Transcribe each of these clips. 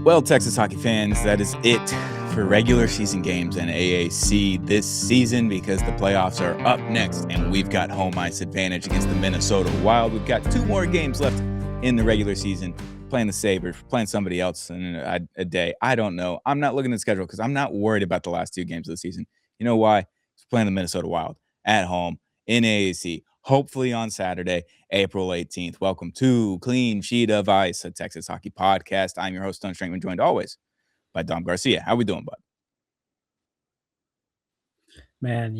Well, Texas hockey fans, that is it for regular season games and AAC this season because the playoffs are up next and we've got home ice advantage against the Minnesota Wild. We've got 2 more games left in the regular season, playing the Sabres, playing somebody else in a day. I don't know. I'm not looking at the schedule because I'm not worried about the last 2 games of the season. You know why? It's playing the Minnesota Wild at home in AAC, hopefully on Saturday, April 18th. Welcome to Clean Sheet of Ice, a Texas hockey podcast. I'm your host, Don Strankman, joined always by Dom Garcia. How we doing, bud? Man,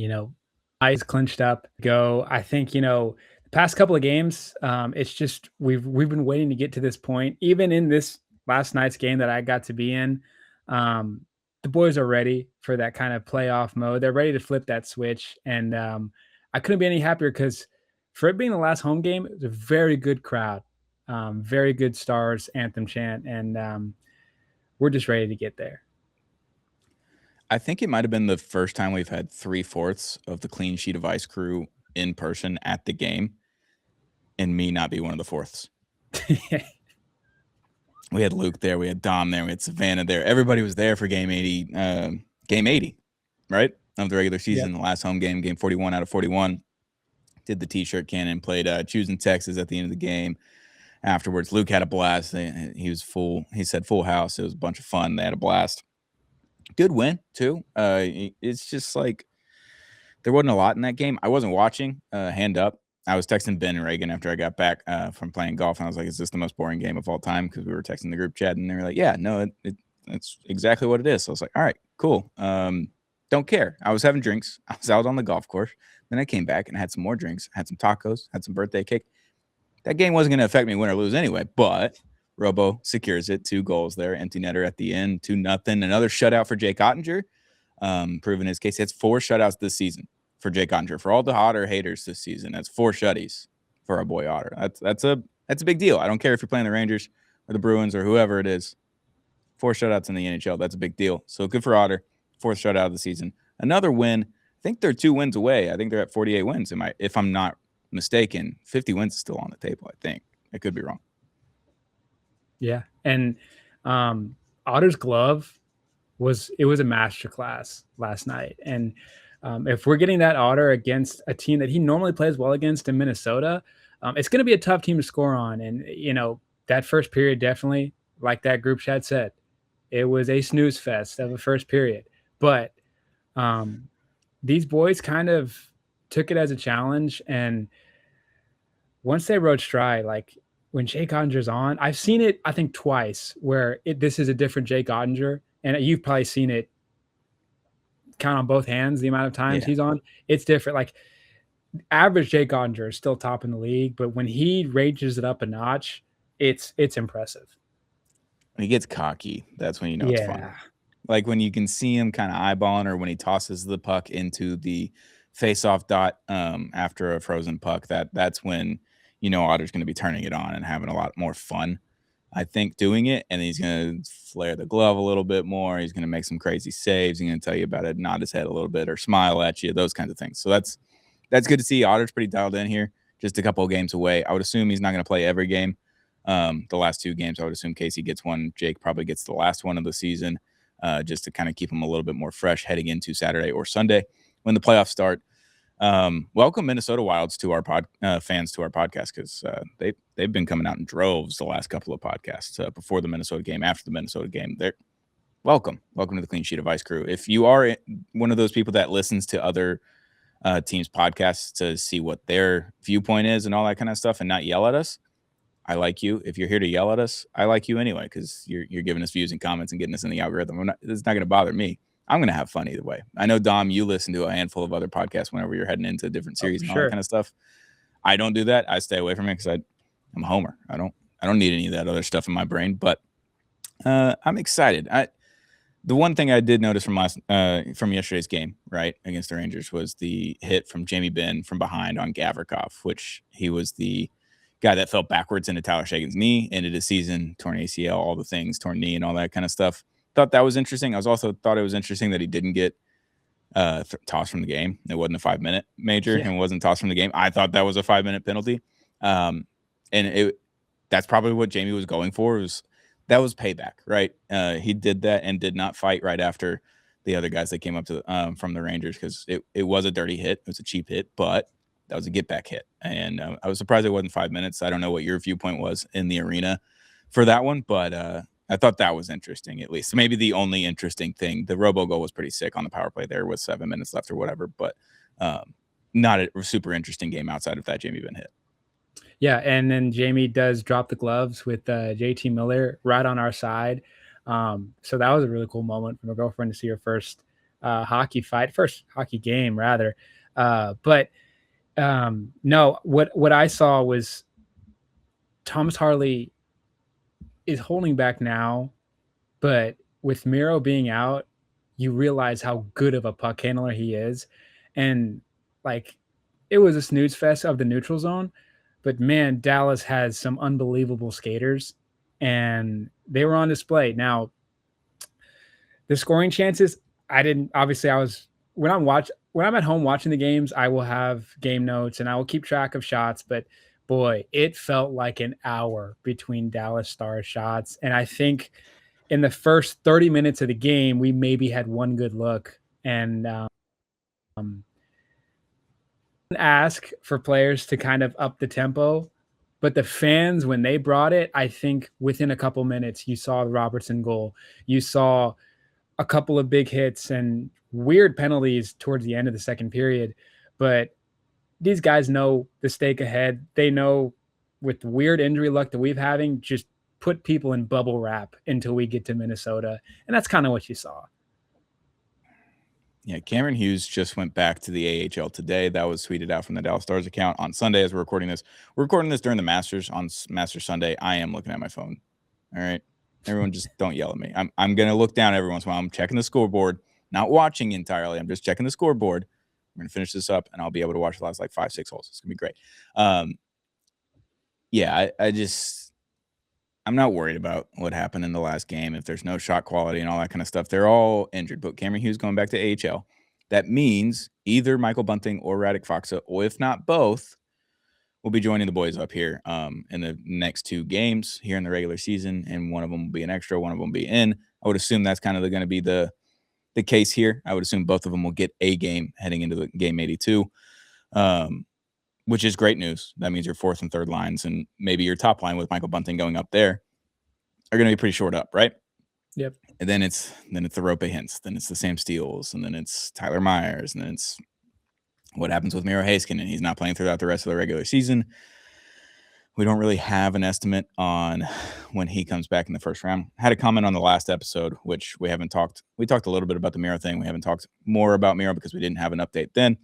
eyes clinched up. I think, the past couple of games, it's just we've been waiting to get to this point. Even in this last night's game that I got to be in, the boys are ready for that kind of playoff mode. They're ready to flip that switch. And I couldn't be any happier because for it being the last home game, it was a very good crowd, very good Stars anthem chant. And we're just ready to get there. I think it might have been the first time we've had 3/4 of the Clean Sheet of Ice crew in person at the game, and me not be one of the fourths. We had Luke there, we had Dom there, we had Savannah there. Everybody was there for game 80, right, of the regular season. Yep. The last home game, game 41 out of 41. Did the T-shirt cannon, played Choosing Texas at the end of the game. Afterwards, Luke had a blast. He was full. He said full house. It was a bunch of fun. They had a blast. Good win, too. It's just like there wasn't a lot in that game. I wasn't watching, hand up. I was texting Ben and Reagan after I got back from playing golf, and I was like, is this the most boring game of all time? Because we were texting the group chat, and they were like, yeah, no, it's exactly what it is. So I was like, all right, cool. Don't care. I was having drinks. I was out on the golf course. Then I came back and had some more drinks, had some tacos, had some birthday cake. That game wasn't going to affect me win or lose anyway, but Robo secures it. 2 goals there. Empty netter at the end. 2-0. Another shutout for Jake Oettinger, proving his case. It's 4 shutouts this season for Jake Oettinger. For all the Otter haters this season, that's 4 shutties for our boy Otter. That's a big deal. I don't care if you're playing the Rangers or the Bruins or whoever it is. 4 shutouts in the NHL. That's a big deal. So good for Otter. 4th shutout of the season. Another win. I think they're 2 wins away. I think they're at 48 wins. If I'm not mistaken, 50 wins is still on the table. I think I could be wrong. Yeah, and Otter's glove was a masterclass last night. And if we're getting that Otter against a team that he normally plays well against in Minnesota, it's going to be a tough team to score on. And that first period definitely, like that group chat said, it was a snooze fest of a first period. But these boys kind of took it as a challenge, and once they rode stride, like when Jake Ottinger's on, I've seen it, I think, twice where this is a different Jake Oettinger, and you've probably seen it count on both hands the amount of times he's on. It's different. Like average Jake Oettinger is still top in the league, but when he rages it up a notch, it's impressive. When he gets cocky, that's when you know it's fun. Like when you can see him kind of eyeballing, or when he tosses the puck into the face-off dot after a frozen puck, that's when Otter's going to be turning it on and having a lot more fun, I think, doing it. And he's going to flare the glove a little bit more. He's going to make some crazy saves. He's going to tell you about it, nod his head a little bit, or smile at you, those kinds of things. So that's good to see. Otter's pretty dialed in here, just a couple of games away. I would assume he's not going to play every game. The last 2 games, I would assume Casey gets one. Jake probably gets the last one of the season, just to kind of keep him a little bit more fresh heading into Saturday or Sunday when the playoffs start. Welcome Minnesota Wilds to our fans to our podcast, because they've been coming out in droves the last couple of podcasts, before the Minnesota game, after the Minnesota game. They're welcome to the Clean Sheet of Ice crew. If you are one of those people that listens to other teams' podcasts to see what their viewpoint is and all that kind of stuff, and not yell at us, I like you. If you're here to yell at us, I like you anyway, because you're giving us views and comments and getting us in the algorithm. It's not going to bother me. I'm going to have fun either way. I know, Dom, you listen to a handful of other podcasts whenever you're heading into different series and all that kind of stuff. I don't do that. I stay away from it because I'm a homer. I don't need any of that other stuff in my brain. But I'm excited. The one thing I did notice from yesterday's game, right, against the Rangers, was the hit from Jamie Benn from behind on Gavrikov, which he was the guy that fell backwards into Tyler Seguin's knee, ended his season, torn ACL, all the things, torn knee and all that kind of stuff. Thought that was interesting. I thought it was interesting that he didn't get tossed from the game. It wasn't a 5-minute major and wasn't tossed from the game. I thought that was a 5-minute penalty. And that's probably what Jamie was going for, was that was payback, right? He did that and did not fight right after the other guys that came up to from the Rangers, because it was a dirty hit. It was a cheap hit, but that was a get back hit. And I was surprised it wasn't 5 minutes. I don't know what your viewpoint was in the arena for that one, but I thought that was interesting, at least. Maybe the only interesting thing. The robo goal was pretty sick on the power play there with 7 minutes left or whatever, but not a super interesting game outside of that Jamie Benn hit. Yeah, and then Jamie does drop the gloves with JT Miller right on our side. So that was a really cool moment for my girlfriend to see her first first hockey game rather. But no, what I saw was Thomas Harley is holding back now, but with Miro being out, you realize how good of a puck handler he is. And like, it was a snooze fest of the neutral zone, but man, Dallas has some unbelievable skaters and they were on display. Now, the scoring chances, I didn't obviously I was when I'm at home watching the games, I will have game notes and I will keep track of shots, but boy, it felt like an hour between Dallas Stars shots. And I think in the first 30 minutes of the game, we maybe had one good look. And ask for players to kind of up the tempo, but the fans, when they brought it, I think within a couple minutes, you saw the Robertson goal. You saw a couple of big hits and weird penalties towards the end of the second period. But these guys know the stake ahead. They know with the weird injury luck that we've having, just put people in bubble wrap until we get to Minnesota. And that's kind of what you saw. Yeah, Cameron Hughes just went back to the AHL today. That was tweeted out from the Dallas Stars account on Sunday as we're recording this. We're recording this during the Masters on Masters Sunday. I am looking at my phone. All right. Everyone just don't yell at me. I'm going to look down every once in a while. I'm checking the scoreboard, not watching entirely. I'm just checking the scoreboard. I'm going to finish this up and I'll be able to watch the last like 5-6 holes. It's going to be great. Yeah, I'm not worried about what happened in the last game. If there's no shot quality and all that kind of stuff, they're all injured. But Cameron Hughes going back to AHL. That means either Michael Bunting or Radek Faksa, or if not both, will be joining the boys up here in the next 2 games here in the regular season. And one of them will be an extra, one of them will be in. I would assume that's kind of going to be the case here. I would assume both of them will get a game heading into the game 82, which is great news. That means your fourth and third lines and maybe your top line with Michael Bunting going up there are going to be pretty short up, right? Yep. And then it's the Rope Hintz, then it's the Sam Steeles, and then it's Tyler Myers, and then it's what happens with Miro Heiskanen. He's not playing throughout the rest of the regular season. We don't really have an estimate on when he comes back in the first round. I had a comment on the last episode, which we haven't talked. We talked a little bit about the Miro thing. We haven't talked more about Miro because we didn't have an update then.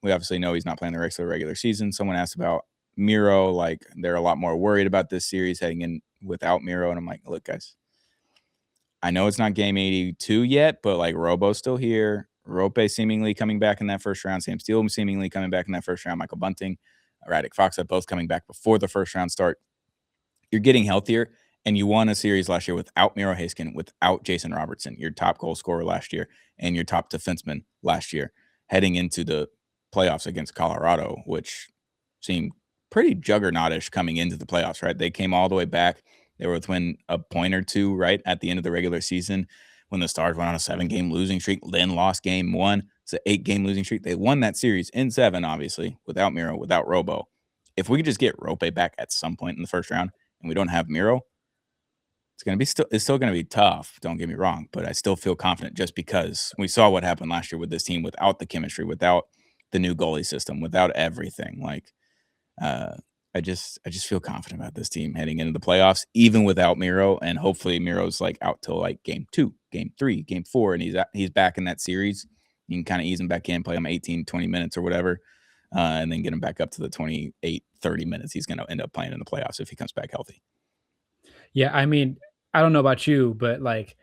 We obviously know he's not playing the rest of the regular season. Someone asked about Miro, like they're a lot more worried about this series heading in without Miro. And I'm like, look, guys, I know it's not game 82 yet, but like Robo's still here. Rope seemingly coming back in that first round. Sam Steele seemingly coming back in that first round. Michael Bunting, Radek Faksa, both coming back before the first round start. You're getting healthier, and you won a series last year without Miro Heiskanen, without Jason Robertson, your top goal scorer last year, and your top defenseman last year, heading into the playoffs against Colorado, which seemed pretty juggernautish coming into the playoffs, right? They came all the way back. They were within a point or two, right, at the end of the regular season when the Stars went on a 7-game losing streak, then lost game 1. It's an 8-game losing streak. They won that series in 7, obviously, without Miro, without Robo. If we could just get Rope back at some point in the first round and we don't have Miro, it's still going to be tough, don't get me wrong, but I still feel confident just because we saw what happened last year with this team without the chemistry, without the new goalie system, without everything. Like, I just feel confident about this team heading into the playoffs, even without Miro. And hopefully Miro's like out till like game 2, game 3, game 4, and he's back in that series. You can kind of ease him back in, play him 18, 20 minutes or whatever, and then get him back up to the 28, 30 minutes he's going to end up playing in the playoffs if he comes back healthy. Yeah, I mean, I don't know about you, but like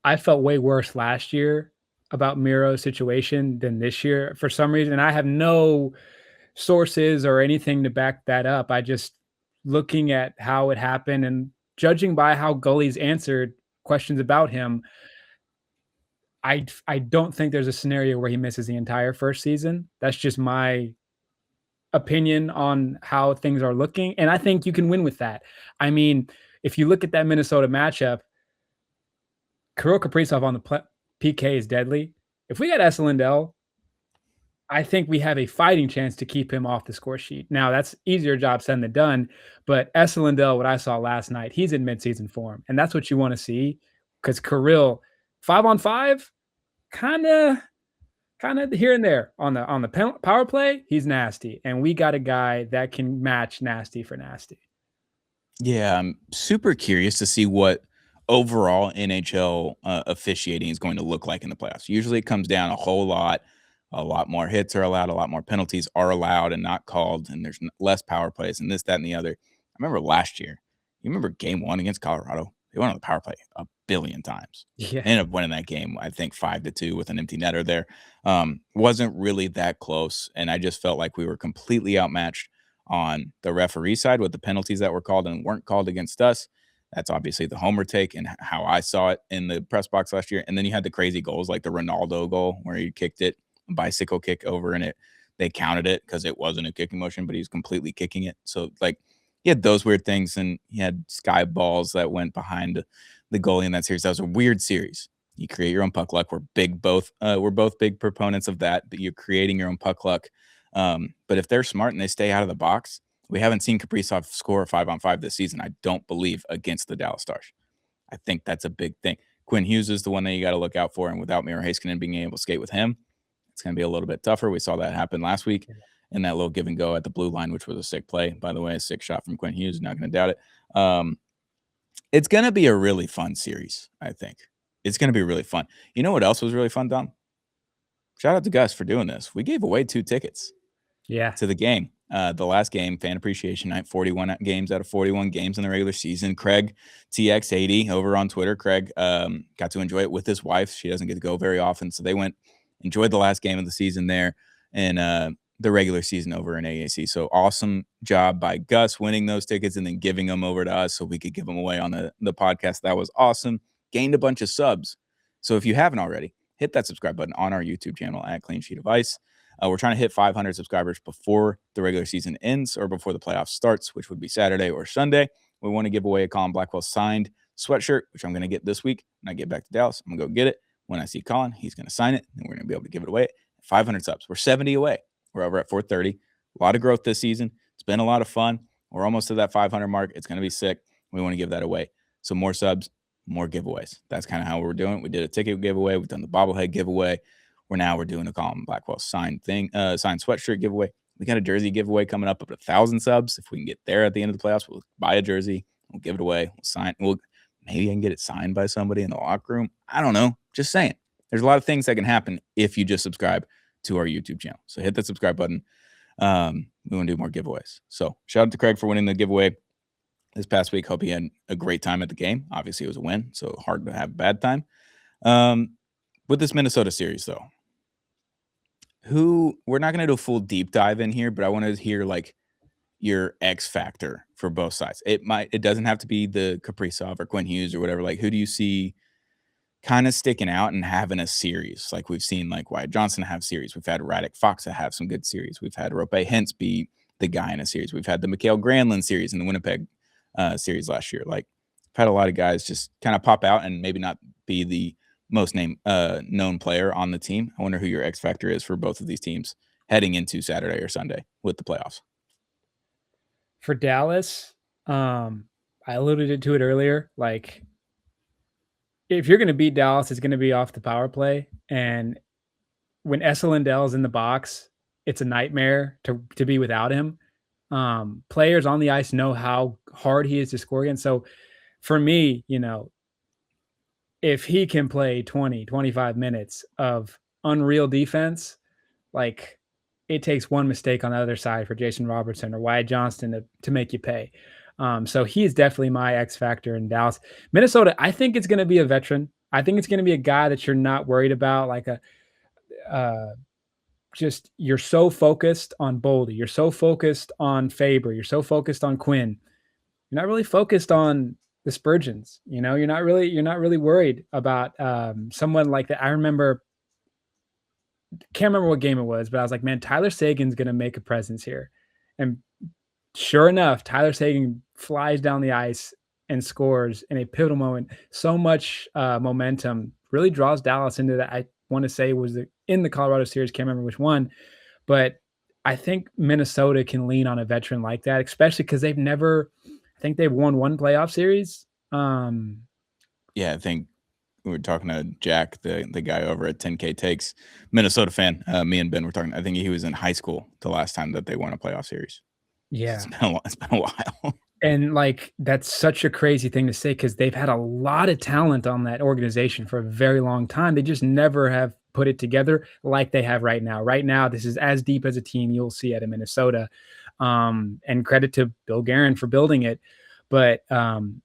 I felt way worse last year about Miro's situation than this year for some reason. And I have no sources or anything to back that up. I just looking at how it happened and judging by how goalies answered questions about him, I don't think there's a scenario where he misses the entire first season. That's just my opinion on how things are looking, and I think you can win with that. I mean, if you look at that Minnesota matchup, Kirill Kaprizov on the PK is deadly. If we got Esa Lindell, I think we have a fighting chance to keep him off the score sheet. Now, that's easier job said than done, but Esa Lindell, what I saw last night, he's in midseason form, and that's what you want to see because Kirill, 5-on-5, kind of here and there on the power play, he's nasty, and we got a guy that can match nasty for nasty. Yeah, I'm super curious to see what overall NHL officiating is going to look like in the playoffs. Usually, it comes down a whole lot. A lot more hits are allowed, a lot more penalties are allowed and not called, and there's less power plays and this, that, and the other. I remember last year. You remember Game 1 against Colorado? They went on the power play a billion times. Yeah. They ended up winning that game, I think 5-2 with an empty netter there. Wasn't really that close, and I just felt like we were completely outmatched on the referee side with the penalties that were called and weren't called against us. That's obviously the homer take and how I saw it in the press box last year. And then you had the crazy goals like the Ronaldo goal where he kicked it, a bicycle kick over, and they counted it because it wasn't a kicking motion, but he was completely kicking it. So like he had those weird things, and he had sky balls that went behind the goalie in that series. That was a weird series. You create your own puck luck. We're both big proponents of that, but you're creating your own puck luck. But if they're smart and they stay out of the box, we haven't seen Kaprizov score a 5-on-5 this season, I don't believe, against the Dallas Stars. I think that's a big thing. Quinn Hughes is the one that you got to look out for, and without Miro Heiskanen being able to skate with him, it's going to be a little bit tougher. We saw that happen last week in that little give and go at the blue line, which was a sick play, by the way, a sick shot from Quinn Hughes. Not going to doubt it. It's going to be a really fun series, I think. It's going to be really fun. You know what else was really fun, Dom? Shout out to Gus for doing this. We gave away 2 tickets. To the game. The last game, Fan Appreciation Night, 41 games out of 41 games in the regular season. Craig TX80 over on Twitter. Craig got to enjoy it with his wife. She doesn't get to go very often, so they enjoyed the last game of the season there and the regular season over in AAC. So awesome job by Gus winning those tickets and then giving them over to us so we could give them away on the podcast. That was awesome. Gained a bunch of subs. So if you haven't already, hit that subscribe button on our YouTube channel at Clean Sheet of Ice. We're trying to hit 500 subscribers before the regular season ends or before the playoffs starts, which would be Saturday or Sunday. We want to give away a Colin Blackwell signed sweatshirt, which I'm going to get this week. When I get back to Dallas, I'm going to go get it. When I see Colin, he's going to sign it, and we're going to be able to give it away. 500 subs. We're 70 away. We're over at 430. A lot of growth this season. It's been a lot of fun. We're almost to that 500 mark. It's going to be sick. We want to give that away. So more subs, more giveaways. That's kind of how we're doing it. We did a ticket giveaway. We've done the bobblehead giveaway. We're doing a Colin Blackwell signed sweatshirt giveaway. We got a jersey giveaway coming up 1,000 subs. If we can get there at the end of the playoffs, we'll buy a jersey. We'll give it away. Maybe I can get it signed by somebody in the locker room. I don't know. Just saying. There's a lot of things that can happen if you just subscribe to our YouTube channel. So hit that subscribe button. We want to do more giveaways. So shout out to Craig for winning the giveaway this past week. Hope he had a great time at the game. Obviously, it was a win, so hard to have a bad time. With this Minnesota series, though, we're not going to do a full deep dive in here, but I want to hear like your X factor for both sides. It doesn't have to be the Kaprizov or Quinn Hughes or whatever. Like, who do you see kind of sticking out and having a series? Like we've seen like Wyatt Johnson have series. We've had Radek Fox have some good series. We've had Rope Hintz be the guy in a series. We've had the Mikael Granlund series in the Winnipeg series last year. Like, I've had a lot of guys just kind of pop out and maybe not be the most known player on the team. I wonder who your X factor is for both of these teams heading into Saturday or Sunday with the playoffs. For Dallas, I alluded to it earlier. Like, if you're going to beat Dallas, it's going to be off the power play. And when Esa Lindell's in the box, it's a nightmare to be without him. Players on the ice know how hard he is to score against. So for me, if he can play 20, 25 minutes of unreal defense, like it takes one mistake on the other side for Jason Robertson or Wyatt Johnston to make you pay. So he's definitely my X factor in Dallas. Minnesota, I think it's going to be a veteran. I think it's going to be a guy that you're not worried about, like you're so focused on Boldy. You're so focused on Faber. You're so focused on Quinn. You're not really focused on the Spurgeons. You're not really worried about someone like that. Can't remember what game it was, but I was like, man, Tyler Seguin's going to make a presence here. And sure enough, Tyler Seguin flies down the ice and scores in a pivotal moment. So much momentum really draws Dallas into that. I want to say was in the Colorado series, can't remember which one, but I think Minnesota can lean on a veteran like that, especially because they've never, I think they've won one playoff series. Yeah, I think we were talking to Jack, the guy over at 10K Takes, Minnesota fan. Me and Ben were talking. I think he was in high school the last time that they won a playoff series. Yeah. It's been a while. And, like, that's such a crazy thing to say because they've had a lot of talent on that organization for a very long time. They just never have put it together like they have right now. Right now, this is as deep as a team you'll see out of Minnesota. And credit to Bill Guerin for building it. But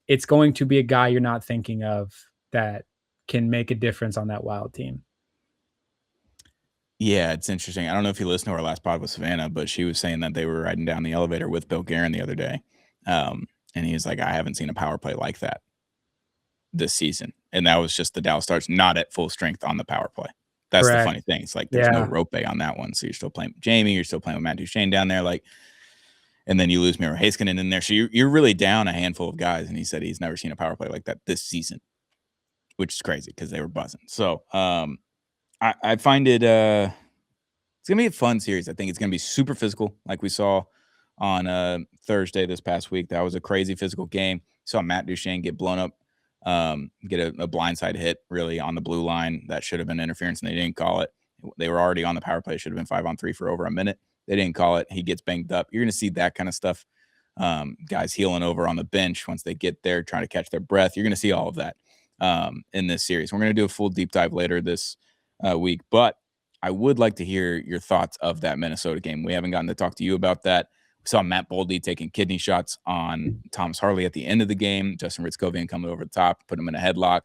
it's going to be a guy you're not thinking of that can make a difference on that Wild team. Yeah, it's interesting. I don't know if you listened to our last pod with Savannah, but she was saying that they were riding down the elevator with Bill Guerin the other day. And he was like, I haven't seen a power play like that this season. And that was just the Dallas Stars not at full strength on the power play. That's Correct. the funny thing. It's like there's no rope on that one. So you're still playing with Jamie, you're still playing with Matt Duchene down there. Like, and then you lose Miro Heiskanen in there. So you're really down a handful of guys. And he said he's never seen a power play like that this season, which is crazy because they were buzzing. So I find it it's gonna be a fun series. I think it's gonna be super physical, like we saw on Thursday this past week. That was a crazy physical game. Saw Matt Duchene get blown up, get a blindside hit really on the blue line. That should have been interference, and they didn't call it. They were already on the power play. It should have been 5-on-3 for over a minute. They didn't call it. He gets banged up. You're gonna see that kind of stuff. Guys healing over on the bench once they get there, trying to catch their breath. You're gonna see all of that in this series. We're gonna do a full deep dive later this week, but I would like to hear your thoughts of that Minnesota game. We haven't gotten to talk to you about that. We saw Matt Boldy taking kidney shots on Thomas Harley at the end of the game. Justin Ritzkovian coming over the top, put him in a headlock.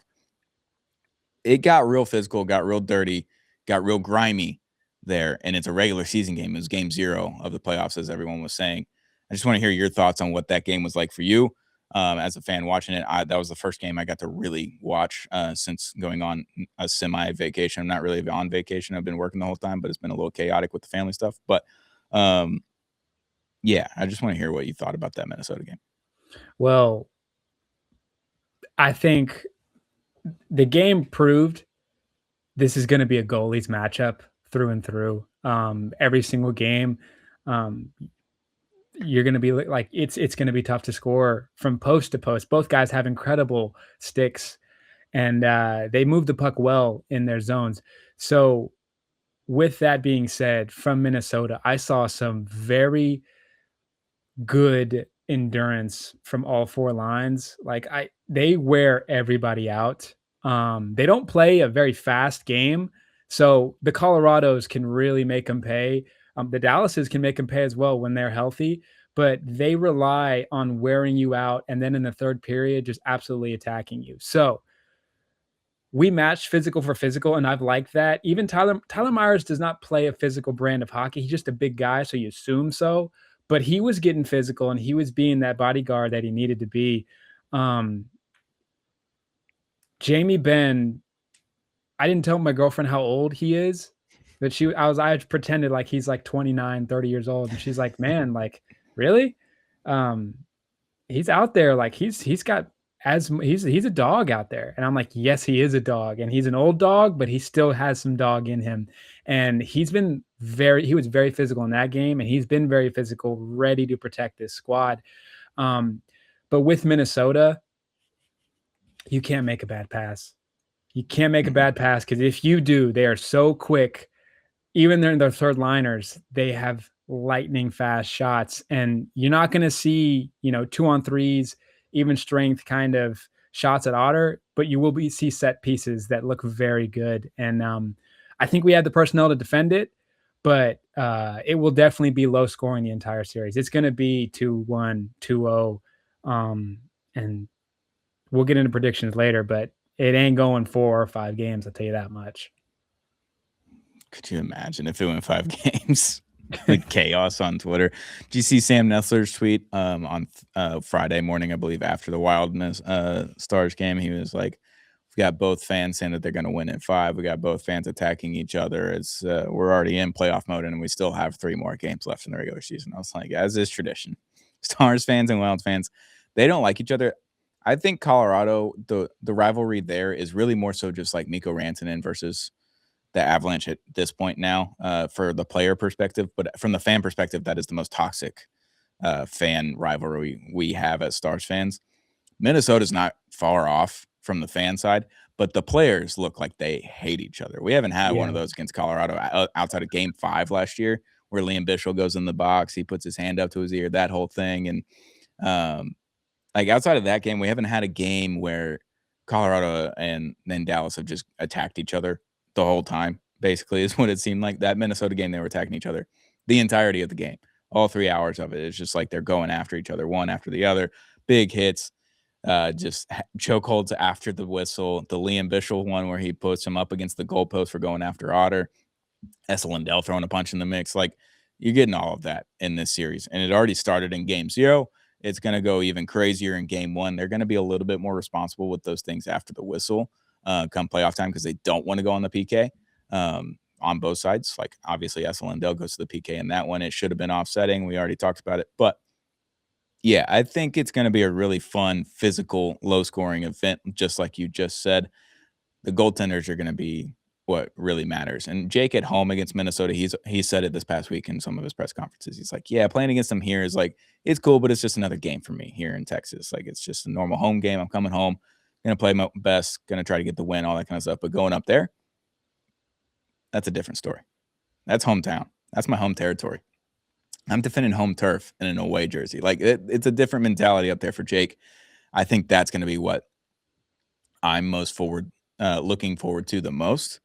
It got real physical, got real dirty, got real grimy there, and it's a regular season game. It was game 0 of the playoffs, as everyone was saying. I just want to hear your thoughts on what that game was like for you. As a fan watching it, that was the first game I got to really watch since going on a semi-vacation. I'm not really on vacation. I've been working the whole time, but it's been a little chaotic with the family stuff. But, yeah, I just want to hear what you thought about that Minnesota game. Well, I think the game proved this is going to be a goalies matchup through and through. Every single game, you're going to be like, it's going to be tough to score from post to post. Both guys have incredible sticks, and they move the puck well in their zones. So with that being said, from Minnesota, I saw some very good endurance from all 4 lines. Like they wear everybody out. They don't play a very fast game, so the Colorados can really make them pay. The Dallases can make them pay as well when they're healthy, but they rely on wearing you out and then in the third period just absolutely attacking you. So we matched physical for physical, and I've liked that. Even Tyler Myers does not play a physical brand of hockey. He's just a big guy, so you assume so. But he was getting physical, and he was being that bodyguard that he needed to be. Jamie Benn, I didn't tell my girlfriend how old he is, but I pretended like he's like 29, 30 years old. And she's like, man, like, really? He's out there. Like he's a dog out there. And I'm like, yes, he is a dog, and he's an old dog, but he still has some dog in him. And he was very physical in that game, and he's been very physical, ready to protect this squad. But with Minnesota, you can't make a bad pass. You can't make a bad pass, because if you do, they are so quick. Even in their third liners, they have lightning fast shots, and you're not going to see, 2-on-3s, even strength kind of shots at Otter, but you will see set pieces that look very good. And I think we have the personnel to defend it, but it will definitely be low scoring the entire series. It's going to be 2-1, 2-0. And we'll get into predictions later, but it ain't going 4 or 5 games. I'll tell you that much. Could you imagine if it went 5 games? The chaos on Twitter. Did you see Sam Nessler's tweet on Friday morning, I believe, after the Wildness Stars game? He was like, "We got both fans saying that they're going to win in 5. We got both fans attacking each other. It's we're already in playoff mode, and we still have 3 more games left in the regular season." I was like, as is tradition, Stars fans and Wild fans, they don't like each other. I think Colorado, the rivalry there is really more so just like Mikko Rantanen versus the Avalanche at this point now, for the player perspective. But from the fan perspective, that is the most toxic fan rivalry we have as Stars fans. Minnesota's not far off from the fan side, but the players look like they hate each other. We haven't had one of those against Colorado outside of Game 5 last year, where Liam Bichsel goes in the box, he puts his hand up to his ear, that whole thing. And like outside of that game, we haven't had a game where Colorado and then Dallas have just attacked each other the whole time. Basically, is what it seemed like. That Minnesota game, they were attacking each other the entirety of the game. All 3 hours of it. It's just like they're going after each other, one after the other. Big hits, just chokeholds after the whistle. The Liam Bichsel one where he puts him up against the goalpost for going after Otter. Esa Lindell throwing a punch in the mix. Like, you're getting all of that in this series. And it already started in Game 0. It's going to go even crazier in Game 1. They're going to be a little bit more responsible with those things after the whistle come playoff time, because they don't want to go on the PK on both sides. Like, obviously, Esa Lindell goes to the PK in that one. It should have been offsetting. We already talked about it. But, yeah, I think it's going to be a really fun, physical, low-scoring event, just like you just said. The goaltenders are going to be what really matters. And Jake at home against Minnesota, he said it this past week in some of his press conferences. He's like, yeah, playing against them here is like, it's cool, but it's just another game for me here in Texas. Like, it's just a normal home game. I'm coming home, going to play my best, going to try to get the win, all that kind of stuff. But going up there, that's a different story. That's hometown. That's my home territory. I'm defending home turf in an away jersey. Like, it's a different mentality up there for Jake. I think that's going to be what I'm most looking forward to the most,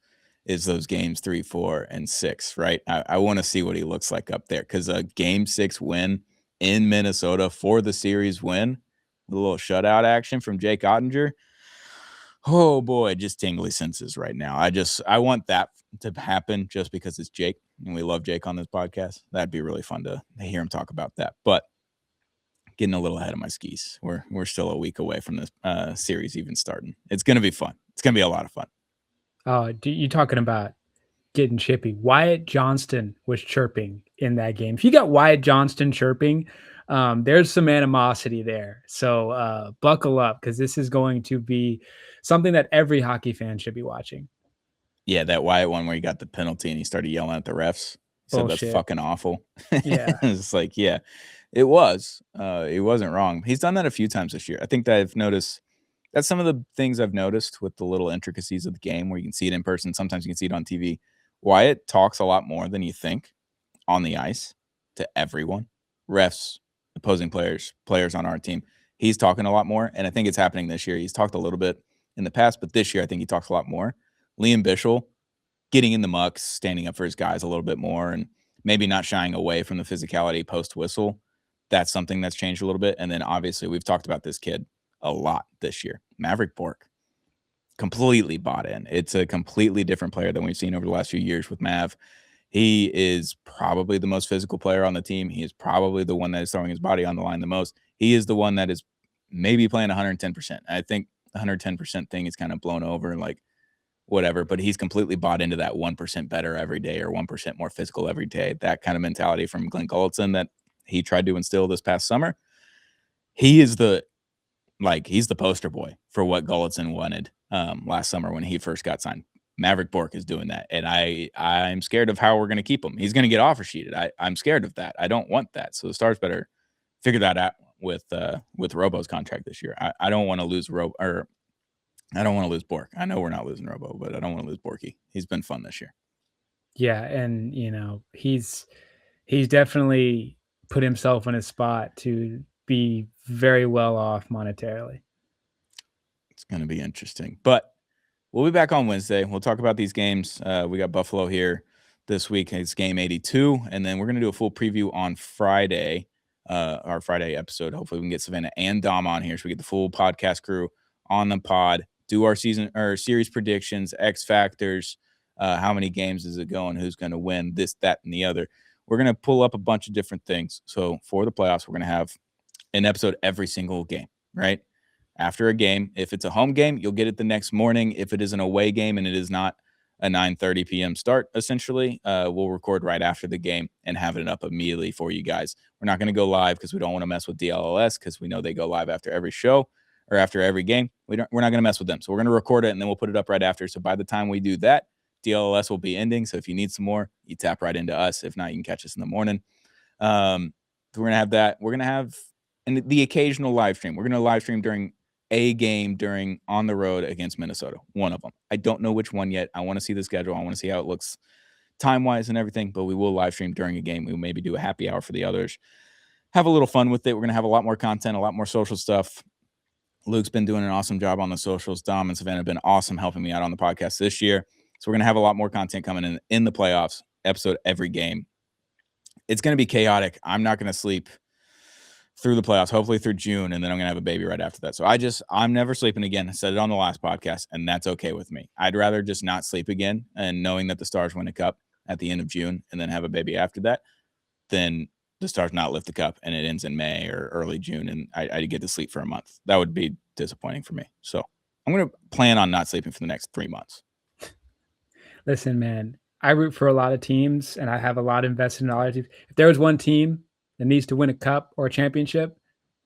is those games 3, 4, and 6, right? I want to see what he looks like up there, because a Game 6 win in Minnesota for the series win, a little shutout action from Jake Oettinger. Oh boy, just tingly senses right now. I want that to happen just because it's Jake, and we love Jake on this podcast. That'd be really fun to hear him talk about that. But getting a little ahead of my skis. We're still a week away from this series even starting. It's going to be fun. It's going to be a lot of fun. Oh, you talking about getting chippy? Wyatt Johnston was chirping in that game. If you got Wyatt Johnston chirping, there's some animosity there. So buckle up, because this is going to be something that every hockey fan should be watching. Yeah, that Wyatt one where he got the penalty and he started yelling at the refs. He said that's fucking awful. Yeah. It's like, yeah, it was. It wasn't wrong. He's done that a few times this year. I think that I've noticed that's some of the things I've noticed with the little intricacies of the game, where you can see it in person. Sometimes you can see it on TV. Wyatt talks a lot more than you think on the ice to everyone, refs, opposing players on our team. He's talking a lot more, and I think it's happening this year. He's talked a little bit in the past, but this year I think he talks a lot more. Liam Bichsel getting in the mucks, standing up for his guys a little bit more, and maybe not shying away from the physicality post-whistle. That's something that's changed a little bit. And then obviously we've talked about this kid a lot this year. Maverick Bourque, completely bought in. It's a completely different player than we've seen over the last few years with Mav. He is probably the most physical player on the team. He is probably the one that is throwing his body on the line the most. He is the one that is maybe playing 110%. I think the 110% thing is kind of blown over, like whatever, but he's completely bought into that 1% better every day, or 1% more physical every day. That kind of mentality from Glenn Gulletson that he tried to instill this past summer. He's the poster boy for what Gulletson wanted last summer when he first got signed. Maverick Bourque is doing that, and I'm scared of how we're going to keep him. He's going to get offer sheeted. I'm scared of that. I don't want that. So the Stars better figure that out with Robo's contract this year. I don't want to lose I don't want to lose Bourque. I know we're not losing Robo, but I don't want to lose Borky. He's been fun this year. Yeah, and he's definitely put himself in a spot to be very well off monetarily. It's going to be interesting, but we'll be back on Wednesday. We'll talk about these games. We got Buffalo here this week. It's game 82, and then we're going to do a full preview on Friday, our Friday episode. Hopefully we can get Savannah and Dom on here so we get the full podcast crew on the pod, do our season or series predictions, X factors, how many games is it going, who's going to win, this, that, and the other. We're going to pull up a bunch of different things. So for the playoffs, we're going to have an episode every single game, right? After a game, if it's a home game, you'll get it the next morning. If it is an away game and it is not a 9:30 p.m. start, essentially, we'll record right after the game and have it up immediately for you guys. We're not going to go live because we don't want to mess with DLLS, because we know they go live after every show or after every game. We're not going to mess with them. So we're going to record it and then we'll put it up right after. So by the time we do that, DLLS will be ending. So if you need some more, you tap right into us. If not, you can catch us in the morning. We're going to have that. We're going to have the occasional live stream. We're going to live stream during a game on the road against Minnesota. One of them. I don't know which one yet. I want to see the schedule. I want to see how it looks time-wise and everything, but we will live stream during a game. We'll maybe do a happy hour for the others. Have a little fun with it. We're going to have a lot more content, a lot more social stuff. Luke's been doing an awesome job on the socials. Dom and Savannah have been awesome helping me out on the podcast this year. So we're going to have a lot more content coming in the playoffs, episode every game. It's going to be chaotic. I'm not going to sleep through the playoffs, hopefully through June, and then I'm going to have a baby right after that. So I'm never sleeping again. I said it on the last podcast, and that's okay with me. I'd rather just not sleep again and knowing that the Stars win a cup at the end of June and then have a baby after that than the Stars not lift the cup and it ends in May or early June and I get to sleep for a month. That would be disappointing for me. So I'm going to plan on not sleeping for the next 3 months. Listen, man, I root for a lot of teams and I have a lot invested in a lot of teams. If there was one team that needs to win a cup or a championship,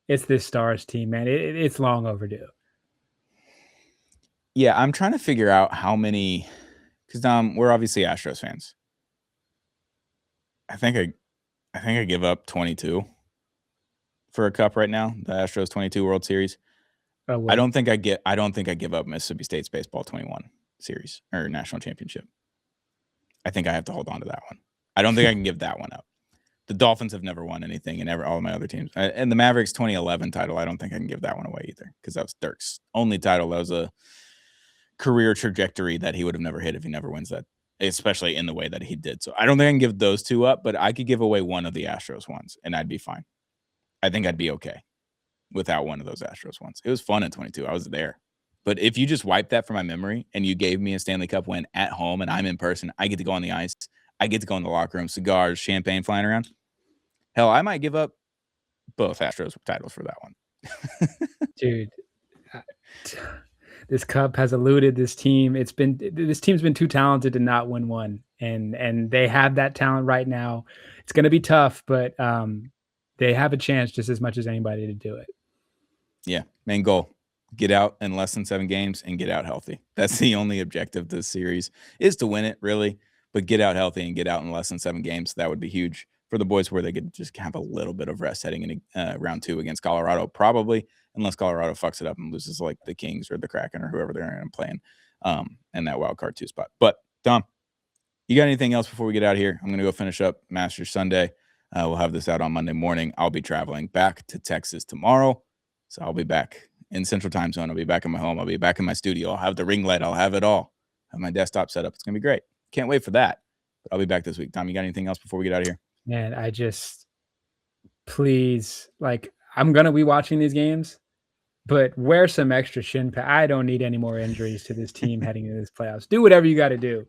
it's this Stars team, man. It's long overdue. Yeah, I'm trying to figure out how many, because we're obviously Astros fans. I think I give up 22 for a cup right now. The Astros 22 World Series. Oh, I don't think I give up Mississippi State's baseball 21 series or national championship. I think I have to hold on to that one. I don't think I can give that one up. The Dolphins have never won anything, and all of my other teams. And the Mavericks 2011 title, I don't think I can give that one away either, because that was Dirk's only title. That was a career trajectory that he would have never hit if he never wins that, especially in the way that he did. So I don't think I can give those two up, but I could give away one of the Astros ones, and I'd be fine. I think I'd be okay without one of those Astros ones. It was fun in 22. I was there. But if you just wipe that from my memory and you gave me a Stanley Cup win at home and I'm in person, I get to go on the ice. I get to go in the locker room, cigars, champagne flying around. Hell, I might give up both Astros titles for that one. Dude, this cup has eluded this team. This team's been too talented to not win one, and they have that talent right now. It's going to be tough, but they have a chance just as much as anybody to do it. Yeah, main goal. Get out in less than 7 games and get out healthy. That's the only objective of this series, is to win it, really. But get out healthy and get out in less than 7 games. That would be huge for the boys, where they could just have a little bit of rest heading into round 2 against Colorado, probably, unless Colorado fucks it up and loses like the Kings or the Kraken or whoever they're playing in that wild card 2 spot. But, Tom, you got anything else before we get out of here? I'm going to go finish up Masters Sunday. We'll have this out on Monday morning. I'll be traveling back to Texas tomorrow, so I'll be back in Central Time Zone. I'll be back in my home. I'll be back in my studio. I'll have the ring light. I'll have it all. Have my desktop set up. It's going to be great. Can't wait for that. But I'll be back this week. Tom, you got anything else before we get out of here? Man, please, I'm going to be watching these games, but wear some extra shin pad. I don't need any more injuries to this team heading into this playoffs. Do whatever you got to do.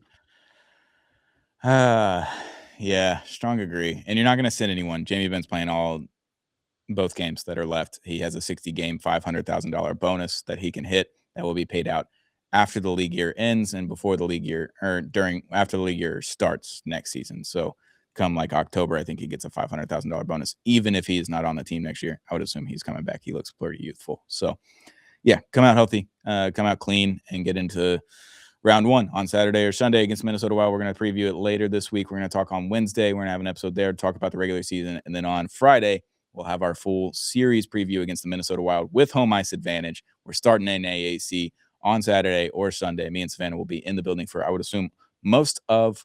Yeah, strong agree. And you're not going to send anyone. Jamie Benn's playing both games that are left. He has a 60-game, $500,000 bonus that he can hit that will be paid out after the league year ends and before the league year, or after the league year starts next season. So come October, I think he gets a $500,000 bonus, even if he is not on the team next year. I would assume he's coming back. He looks pretty youthful. So yeah, come out healthy, come out clean, and get into round 1 on Saturday or Sunday against Minnesota Wild. We're going to preview it later this week. We're going to talk on Wednesday. We're going to have an episode there to talk about the regular season. And then on Friday, we'll have our full series preview against the Minnesota Wild with home ice advantage. We're starting in AAC on Saturday or Sunday. Me and Savannah will be in the building for, I would assume, most of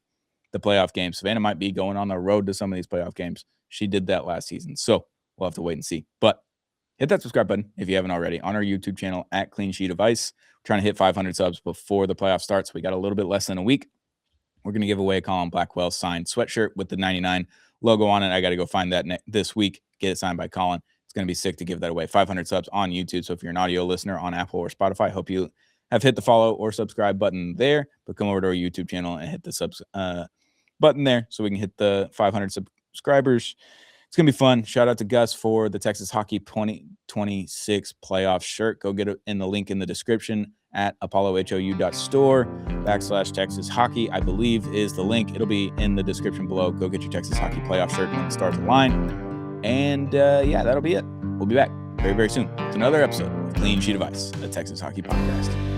the playoff games. Savannah might be going on the road to some of these playoff games. She did that last season. So we'll have to wait and see. But hit that subscribe button if you haven't already on our YouTube channel at Clean Sheet of Ice. We're trying to hit 500 subs before the playoff starts. We got a little bit less than a week. We're going to give away a Colin Blackwell signed sweatshirt with the 99 logo on it. I got to go find that this week, get it signed by Colin. It's going to be sick to give that away. 500 subs on YouTube. So if you're an audio listener on Apple or Spotify, I hope you have hit the follow or subscribe button there. But come over to our YouTube channel and hit the subs button there so we can hit the 500 subscribers. It's going to be fun. Shout out to Gus for the Texas Hockey 2026 playoff shirt. Go get it in the link in the description at apollohou.store/Texas Hockey, I believe is the link. It'll be in the description below. Go get your Texas Hockey playoff shirt when the Stars align. And yeah, that'll be it. We'll be back very, very soon. It's another episode of Clean Sheet of Ice, a Texas hockey podcast.